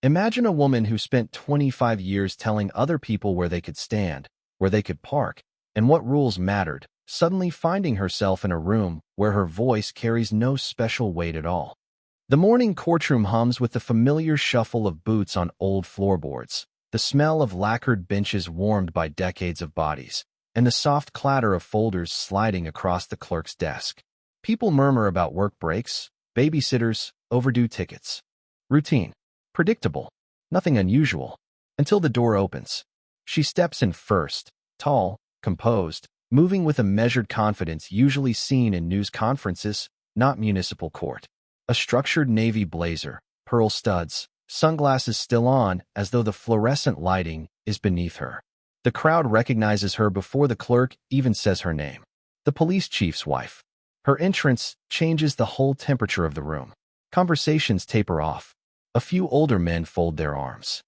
Imagine a woman who spent 25 years telling other people where they could stand, where they could park, and what rules mattered, suddenly finding herself in a room where her voice carries no special weight at all. The morning courtroom hums with the familiar shuffle of boots on old floorboards, the smell of lacquered benches warmed by decades of bodies, and the soft clatter of folders sliding across the clerk's desk. People murmur about work breaks, babysitters, overdue tickets. Routine. Predictable. Nothing unusual. Until the door opens. She steps in first, tall, composed, moving with a measured confidence usually seen in news conferences, not municipal court. A structured navy blazer, pearl studs, sunglasses still on as though the fluorescent lighting is beneath her. The crowd recognizes her before the clerk even says her name. The police chief's wife. Her entrance changes the whole temperature of the room. Conversations taper off. A few older men fold their arms.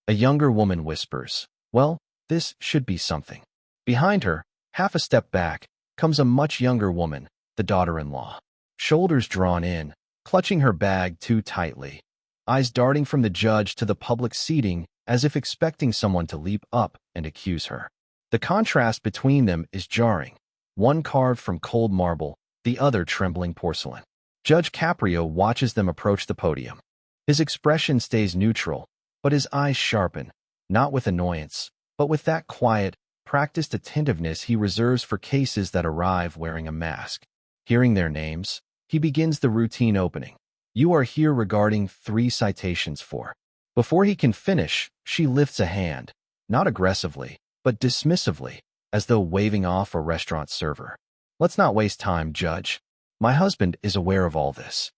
A younger woman whispers, "Well, this should be something." Behind her, half a step back, comes a much younger woman, the daughter-in-law. Shoulders drawn in, clutching her bag too tightly. Eyes darting from the judge to the public seating as if expecting someone to leap up and accuse her. The contrast between them is jarring. One carved from cold marble, the other trembling porcelain. Judge Caprio watches them approach the podium. His expression stays neutral, but his eyes sharpen, not with annoyance, but with that quiet, practiced attentiveness he reserves for cases that arrive wearing a mask. Hearing their names, he begins the routine opening. "You are here regarding 3 citations for." Before he can finish, she lifts a hand, not aggressively, but dismissively, as though waving off a restaurant server. "Let's not waste time, Judge. My husband is aware of all this."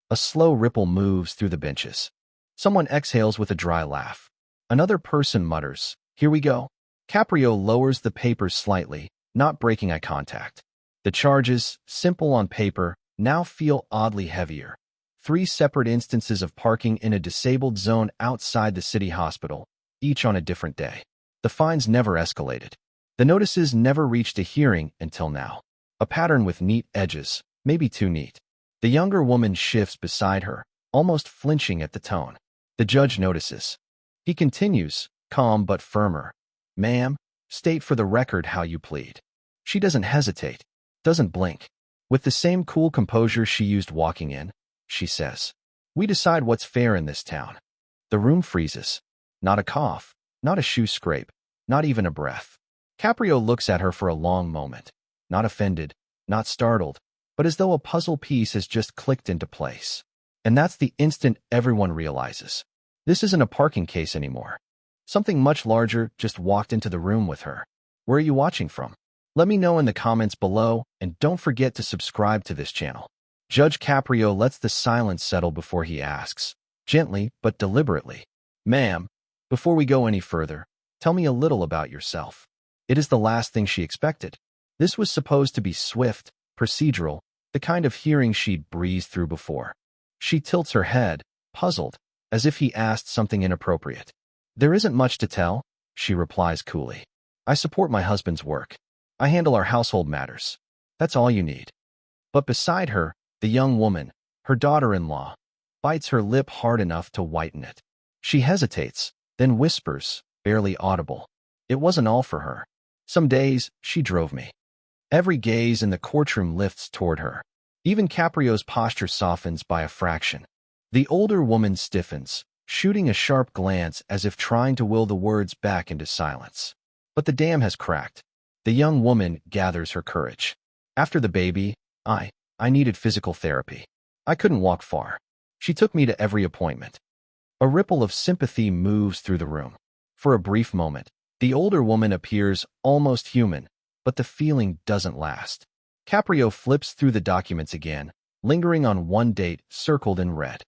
A slow ripple moves through the benches. Someone exhales with a dry laugh. Another person mutters, "Here we go." Caprio lowers the papers slightly, not breaking eye contact. The charges, simple on paper, now feel oddly heavier. 3 separate instances of parking in a disabled zone outside the city hospital, each on a different day. The fines never escalated. The notices never reached a hearing until now. A pattern with neat edges, maybe too neat. The younger woman shifts beside her, almost flinching at the tone. The judge notices. He continues, calm but firmer. "Ma'am, state for the record how you plead." She doesn't hesitate, doesn't blink. With the same cool composure she used walking in, she says, "We decide what's fair in this town." The room freezes. Not a cough, not a shoe scrape, not even a breath. Caprio looks at her for a long moment, not offended, not startled, but as though a puzzle piece has just clicked into place. And that's the instant everyone realizes. This isn't a parking case anymore. Something much larger just walked into the room with her. Where are you watching from? Let me know in the comments below, and don't forget to subscribe to this channel. Judge Caprio lets the silence settle before he asks, gently but deliberately, "Ma'am, before we go any further, tell me a little about yourself." It is the last thing she expected. This was supposed to be swift, procedural, the kind of hearing she'd breezed through before. She tilts her head, puzzled, as if he asked something inappropriate. "There isn't much to tell," she replies coolly. "I support my husband's work. I handle our household matters. That's all you need." But beside her, the young woman, her daughter-in-law, bites her lip hard enough to whiten it. She hesitates, then whispers, barely audible, "It wasn't all for her. Some days, she drove me." Every gaze in the courtroom lifts toward her. Even Caprio's posture softens by a fraction. The older woman stiffens, shooting a sharp glance as if trying to will the words back into silence. But the dam has cracked. The young woman gathers her courage. "After the baby, I needed physical therapy. I couldn't walk far. She took me to every appointment." A ripple of sympathy moves through the room. For a brief moment, the older woman appears almost human, but the feeling doesn't last. Caprio flips through the documents again, lingering on one date circled in red.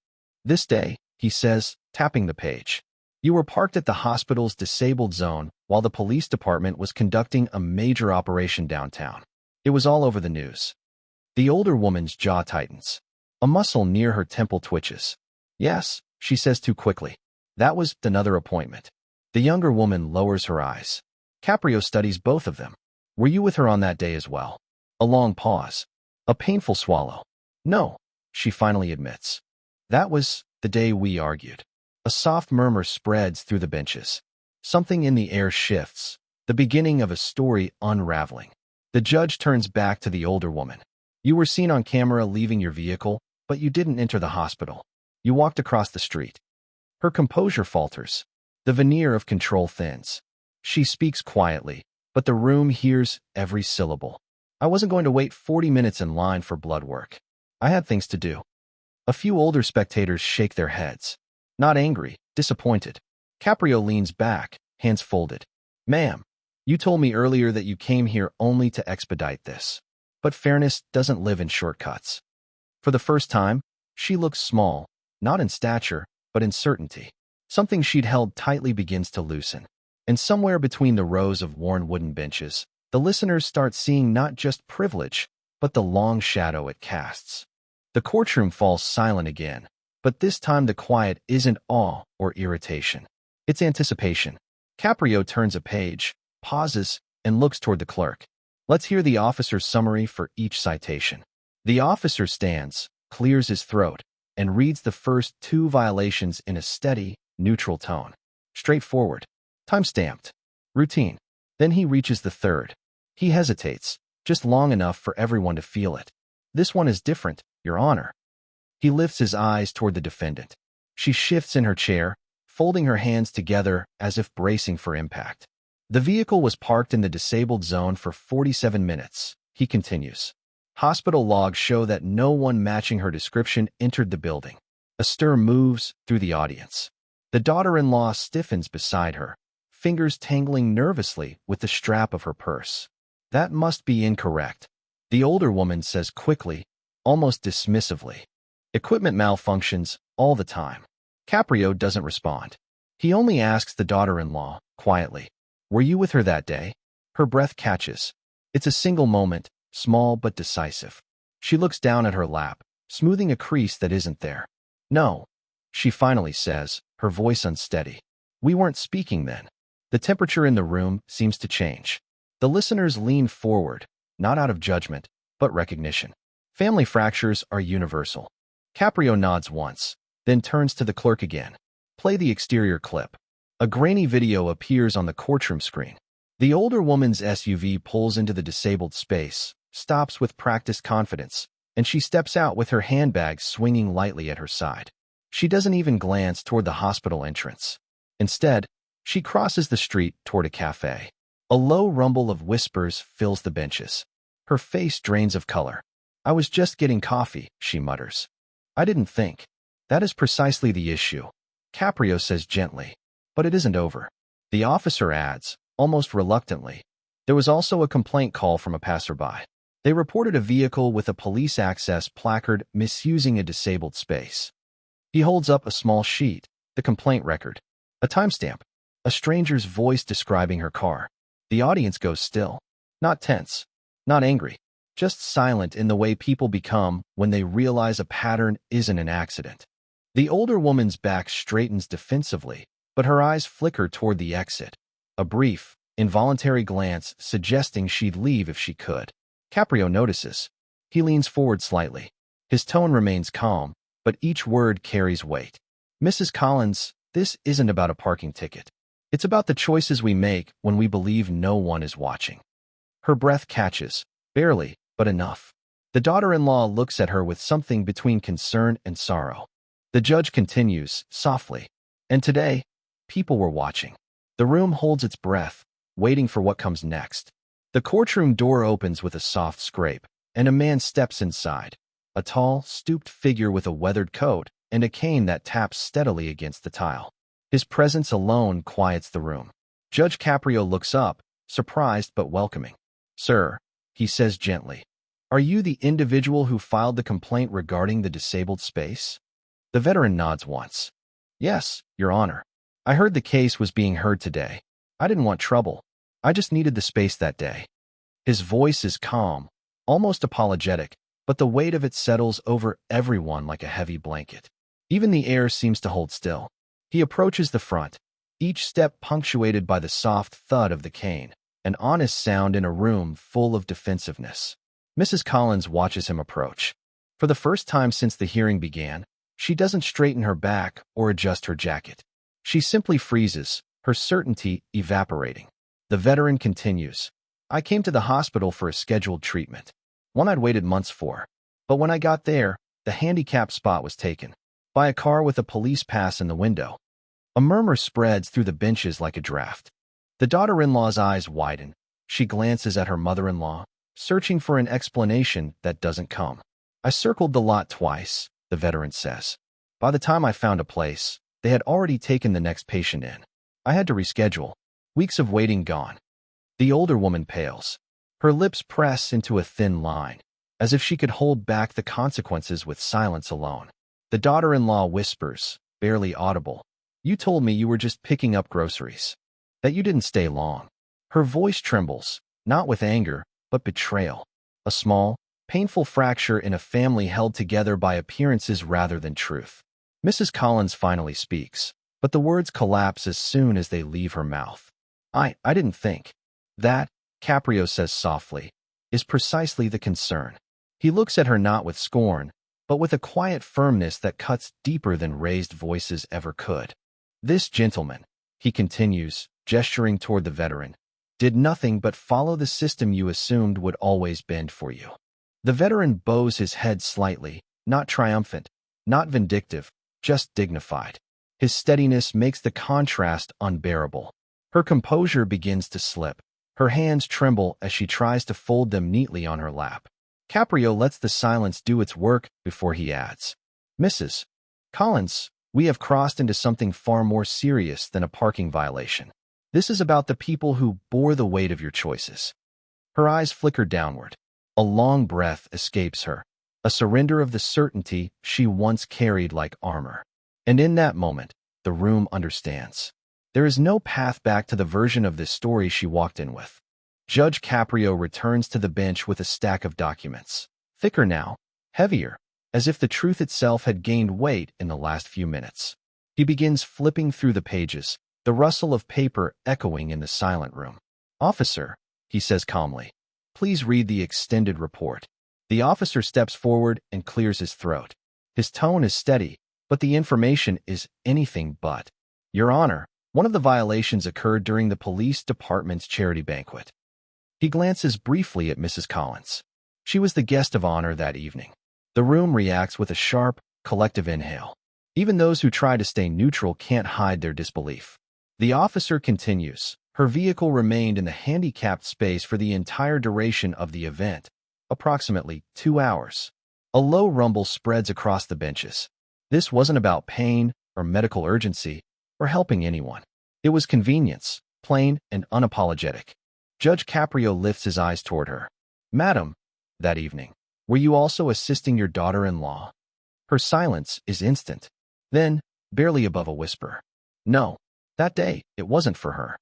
"This day," he says, tapping the page. "You were parked at the hospital's disabled zone while the police department was conducting a major operation downtown. It was all over the news." The older woman's jaw tightens. A muscle near her temple twitches. "Yes," she says too quickly. "That was another appointment." The younger woman lowers her eyes. Caprio studies both of them. "Were you with her on that day as well?" A long pause. A painful swallow. "No," she finally admits. "That was the day we argued." A soft murmur spreads through the benches. Something in the air shifts, the beginning of a story unraveling. The judge turns back to the older woman. You were seen on camera leaving your vehicle, but you didn't enter the hospital. You walked across the street. Her composure falters. The veneer of control thins. She speaks quietly, but the room hears every syllable. I wasn't going to wait 40 minutes in line for blood work. I had things to do. A few older spectators shake their heads. Not angry, disappointed. Caprio leans back, hands folded. Ma'am, you told me earlier that you came here only to expedite this. But fairness doesn't live in shortcuts. For the first time, she looks small, not in stature, but in certainty. Something she'd held tightly begins to loosen. And somewhere between the rows of worn wooden benches, the listeners start seeing not just privilege, but the long shadow it casts. The courtroom falls silent again, but this time the quiet isn't awe or irritation. It's anticipation. Caprio turns a page, pauses, and looks toward the clerk. Let's hear the officer's summary for each citation. The officer stands, clears his throat, and reads the first 2 violations in a steady, neutral tone. Straightforward. Time-stamped. Routine. Then he reaches the 3rd. He hesitates, just long enough for everyone to feel it. This one is different, Your Honor. He lifts his eyes toward the defendant. She shifts in her chair, folding her hands together as if bracing for impact. The vehicle was parked in the disabled zone for 47 minutes, he continues. Hospital logs show that no one matching her description entered the building. A stir moves through the audience. The daughter-in-law stiffens beside her, fingers tangling nervously with the strap of her purse. That must be incorrect, the older woman says quickly, almost dismissively. Equipment malfunctions all the time. Caprio doesn't respond. He only asks the daughter-in-law, quietly, were you with her that day? Her breath catches. It's a single moment, small but decisive. She looks down at her lap, smoothing a crease that isn't there. No, she finally says, her voice unsteady. We weren't speaking then. The temperature in the room seems to change. The listeners lean forward, not out of judgment, but recognition. Family fractures are universal. Caprio nods once, then turns to the clerk again. Play the exterior clip. A grainy video appears on the courtroom screen. The older woman's SUV pulls into the disabled space, stops with practiced confidence, and she steps out with her handbag swinging lightly at her side. She doesn't even glance toward the hospital entrance. Instead, she crosses the street toward a cafe. A low rumble of whispers fills the benches. Her face drains of color. I was just getting coffee, she mutters. I didn't think. That is precisely the issue, Caprio says gently. But it isn't over. The officer adds, almost reluctantly. There was also a complaint call from a passerby. They reported a vehicle with a police access placard misusing a disabled space. He holds up a small sheet, the complaint record, a timestamp, a stranger's voice describing her car. The audience goes still. Not tense, not angry, just silent in the way people become when they realize a pattern isn't an accident. The older woman's back straightens defensively, but her eyes flicker toward the exit. A brief, involuntary glance suggesting she'd leave if she could. Caprio notices. He leans forward slightly. His tone remains calm, but each word carries weight. Mrs. Collins, this isn't about a parking ticket. It's about the choices we make when we believe no one is watching. Her breath catches, barely, but enough. The daughter-in-law looks at her with something between concern and sorrow. The judge continues, softly. And today, people were watching. The room holds its breath, waiting for what comes next. The courtroom door opens with a soft scrape, and a man steps inside. A tall, stooped figure with a weathered coat and a cane that taps steadily against the tile. His presence alone quiets the room. Judge Caprio looks up, surprised but welcoming. Sir, he says gently, are you the individual who filed the complaint regarding the disabled space? The veteran nods once. Yes, Your Honor. I heard the case was being heard today. I didn't want trouble. I just needed the space that day. His voice is calm, almost apologetic, but the weight of it settles over everyone like a heavy blanket. Even the air seems to hold still. He approaches the front, each step punctuated by the soft thud of the cane, an honest sound in a room full of defensiveness. Mrs. Collins watches him approach. For the first time since the hearing began, She doesn't straighten her back or adjust her jacket. She simply freezes, her certainty evaporating. The veteran continues. I came to the hospital for a scheduled treatment, one I'd waited months for. But when I got there, the handicapped spot was taken by a car with a police pass in the window. A murmur spreads through the benches like a draft. The daughter-in-law's eyes widen. She glances at her mother-in-law, searching for an explanation that doesn't come. I circled the lot twice, the veteran says. By the time I found a place, they had already taken the next patient in. I had to reschedule. Weeks of waiting gone. The older woman pales. Her lips press into a thin line, as if she could hold back the consequences with silence alone. The daughter-in-law whispers, barely audible. You told me you were just picking up groceries. That you didn't stay long. Her voice trembles, not with anger, but betrayal. A small, painful fracture in a family held together by appearances rather than truth. Mrs. Collins finally speaks, but the words collapse as soon as they leave her mouth. I didn't think. That, Caprio says softly, is precisely the concern. He looks at her not with scorn, but with a quiet firmness that cuts deeper than raised voices ever could. This gentleman, he continues, gesturing toward the veteran, did nothing but follow the system you assumed would always bend for you. The veteran bows his head slightly, not triumphant, not vindictive, just dignified. His steadiness makes the contrast unbearable. Her composure begins to slip. Her hands tremble as she tries to fold them neatly on her lap. Caprio lets the silence do its work before he adds, Mrs. Collins, we have crossed into something far more serious than a parking violation. This is about the people who bore the weight of your choices. Her eyes flicker downward. A long breath escapes her, a surrender of the certainty she once carried like armor. And in that moment, the room understands. There is no path back to the version of this story she walked in with. Judge Caprio returns to the bench with a stack of documents. Thicker now, heavier, as if the truth itself had gained weight in the last few minutes. He begins flipping through the pages, the rustle of paper echoing in the silent room. Officer, he says calmly, please read the extended report. The officer steps forward and clears his throat. His tone is steady, but the information is anything but. Your Honor, one of the violations occurred during the police department's charity banquet. He glances briefly at Mrs. Collins. She was the guest of honor that evening. The room reacts with a sharp, collective inhale. Even those who try to stay neutral can't hide their disbelief. The officer continues. Her vehicle remained in the handicapped space for the entire duration of the event, approximately 2 hours. A low rumble spreads across the benches. This wasn't about pain or medical urgency or helping anyone. It was convenience, plain and unapologetic. Judge Caprio lifts his eyes toward her. Madam, that evening, were you also assisting your daughter-in-law? Her silence is instant. Then, barely above a whisper. No, that day, it wasn't for her.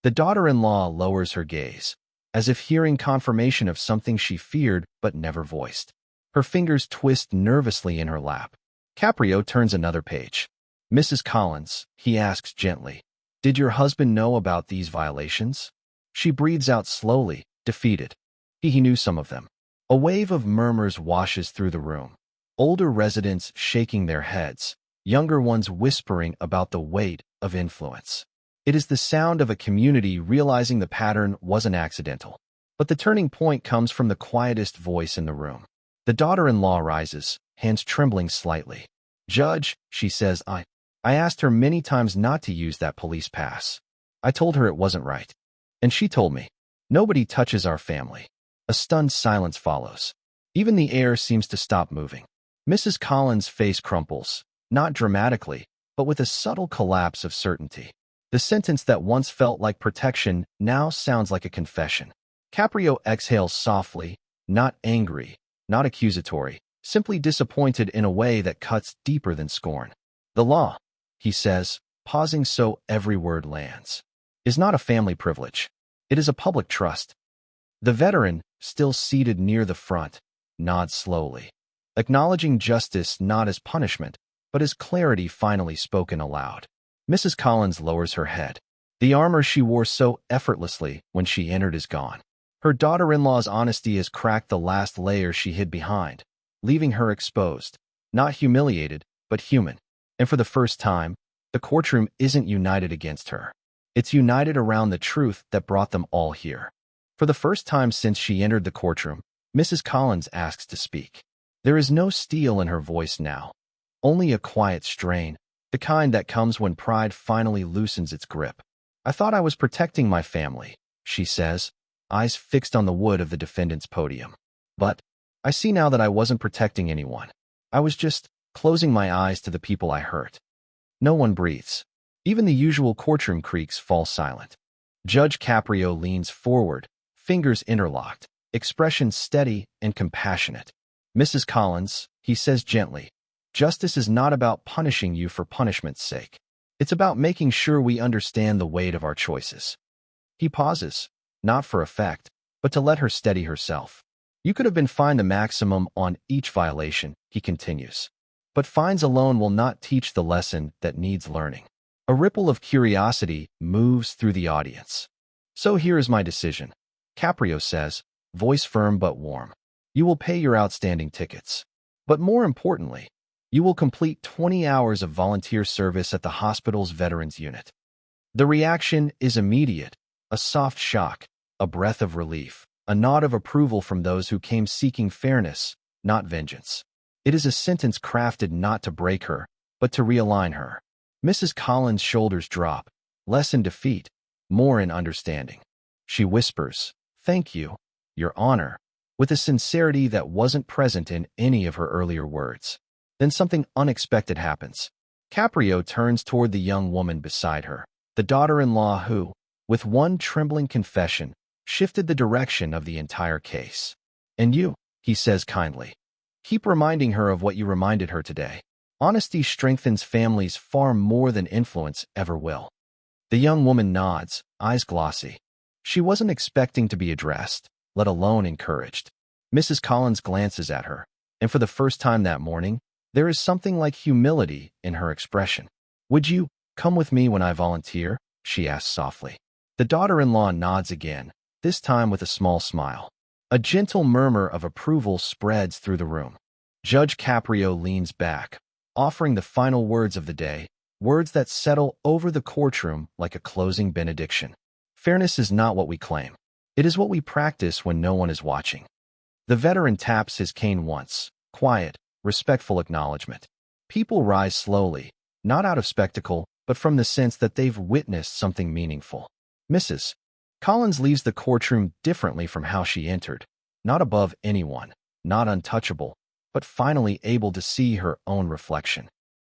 The daughter-in-law lowers her gaze, as if hearing confirmation of something she feared but never voiced. Her fingers twist nervously in her lap. Caprio turns another page. Mrs. Collins, he asks gently, did your husband know about these violations? She breathes out slowly, defeated. He knew some of them. A wave of murmurs washes through the room. Older residents shaking their heads, younger ones whispering about the weight of influence. It is the sound of a community realizing the pattern wasn't accidental. But the turning point comes from the quietest voice in the room. The daughter-in-law rises, hands trembling slightly. Judge, she says, I asked her many times not to use that police pass. I told her it wasn't right. And she told me, nobody touches our family. A stunned silence follows. Even the air seems to stop moving. Mrs. Collins' face crumples, not dramatically, but with a subtle collapse of certainty. The sentence that once felt like protection now sounds like a confession. Caprio exhales softly, not angry, not accusatory, simply disappointed in a way that cuts deeper than scorn. The law, he says, pausing so every word lands, is not a family privilege. It is a public trust. The veteran, still seated near the front, nods slowly, acknowledging justice not as punishment, but as clarity finally spoken aloud. Mrs. Collins lowers her head. The armor she wore so effortlessly when she entered is gone. Her daughter-in-law's honesty has cracked the last layer she hid behind, leaving her exposed, not humiliated, but human. And for the first time, the courtroom isn't united against her. It's united around the truth that brought them all here. For the first time since she entered the courtroom, Mrs. Collins asks to speak. There is no steel in her voice now, only a quiet strain, the kind that comes when pride finally loosens its grip. I thought I was protecting my family, she says, eyes fixed on the wood of the defendant's podium. But I see now that I wasn't protecting anyone. I was just closing my eyes to the people I hurt. No one breathes. Even the usual courtroom creaks fall silent. Judge Caprio leans forward, fingers interlocked, expression steady and compassionate. Mrs. Collins, he says gently, justice is not about punishing you for punishment's sake. It's about making sure we understand the weight of our choices. He pauses, not for effect, but to let her steady herself. You could have been fined the maximum on each violation, he continues. But fines alone will not teach the lesson that needs learning. A ripple of curiosity moves through the audience. So here is my decision, Caprio says, voice firm but warm. You will pay your outstanding tickets. But more importantly, you will complete 20 hours of volunteer service at the hospital's Veterans Unit. The reaction is immediate, a soft shock, a breath of relief, a nod of approval from those who came seeking fairness, not vengeance. It is a sentence crafted not to break her, but to realign her. Mrs. Collins' shoulders drop, less in defeat, more in understanding. She whispers, "Thank you, Your Honor," with a sincerity that wasn't present in any of her earlier words. Then something unexpected happens. Caprio turns toward the young woman beside her, the daughter-in-law who, with one trembling confession, shifted the direction of the entire case. "And you," he says kindly. "Keep reminding her of what you reminded her today. Honesty strengthens families far more than influence ever will." The young woman nods, eyes glossy. She wasn't expecting to be addressed, let alone encouraged. Mrs. Collins glances at her, and for the first time that morning, there is something like humility in her expression. "Would you come with me when I volunteer?" she asks softly. The daughter-in-law nods again, this time with a small smile. A gentle murmur of approval spreads through the room. Judge Caprio leans back, offering the final words of the day, words that settle over the courtroom like a closing benediction. Fairness is not what we claim. It is what we practice when no one is watching. The veteran taps his cane once, quiet, respectful acknowledgement. People rise slowly, not out of spectacle, but from the sense that they've witnessed something meaningful. Mrs. Collins leaves the courtroom differently from how she entered, not above anyone, not untouchable, but finally able to see her own reflection.